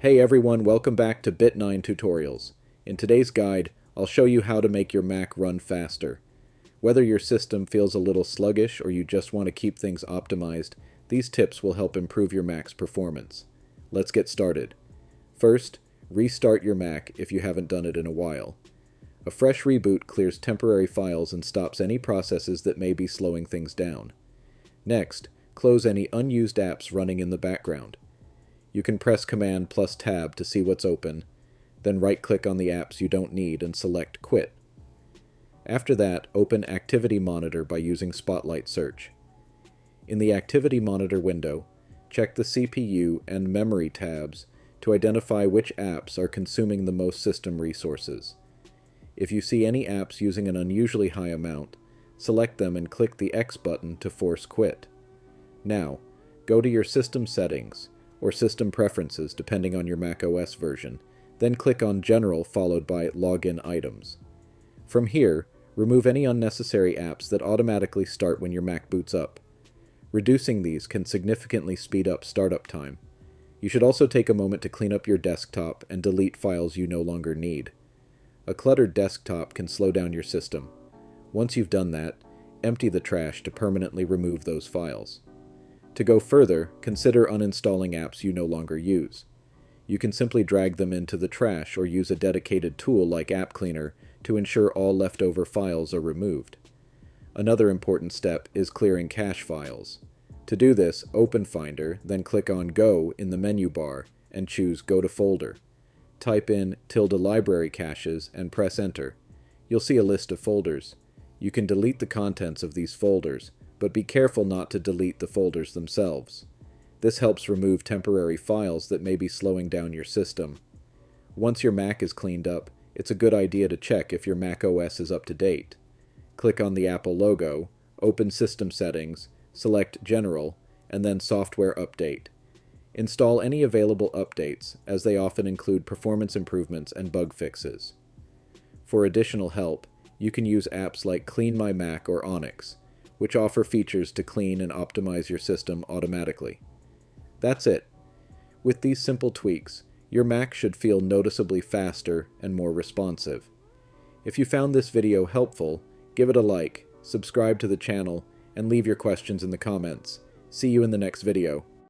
Hey everyone, welcome back to Bit9 Tutorials. In today's guide, I'll show you how to make your Mac run faster. Whether your system feels a little sluggish or you just want to keep things optimized, these tips will help improve your Mac's performance. Let's get started. First, restart your Mac if you haven't done it in a while. A fresh reboot clears temporary files and stops any processes that may be slowing things down. Next, close any unused apps running in the background. You can press Command plus Tab to see what's open, then right-click on the apps you don't need and select Quit. After that, open Activity Monitor by using Spotlight Search. In the Activity Monitor window, check the CPU and Memory tabs to identify which apps are consuming the most system resources. If you see any apps using an unusually high amount, select them and click the X button to force quit. Now, go to your System Settings, or System Preferences depending on your macOS version, then click on General followed by Login Items. From here, remove any unnecessary apps that automatically start when your Mac boots up. Reducing these can significantly speed up startup time. You should also take a moment to clean up your desktop and delete files you no longer need. A cluttered desktop can slow down your system. Once you've done that, empty the trash to permanently remove those files. To go further, consider uninstalling apps you no longer use. You can simply drag them into the trash or use a dedicated tool like App Cleaner to ensure all leftover files are removed. Another important step is clearing cache files. To do this, open Finder, then click on Go in the menu bar and choose Go to Folder. Type in ~library caches and press Enter. You'll see a list of folders. You can delete the contents of these folders, but be careful not to delete the folders themselves. This helps remove temporary files that may be slowing down your system. Once your Mac is cleaned up, it's a good idea to check if your Mac OS is up to date. Click on the Apple logo, open System Settings, select General, and then Software Update. Install any available updates, as they often include performance improvements and bug fixes. For additional help, you can use apps like Clean My Mac or Onyx, which offer features to clean and optimize your system automatically. That's it. With these simple tweaks, your Mac should feel noticeably faster and more responsive. If you found this video helpful, give it a like, subscribe to the channel, and leave your questions in the comments. See you in the next video.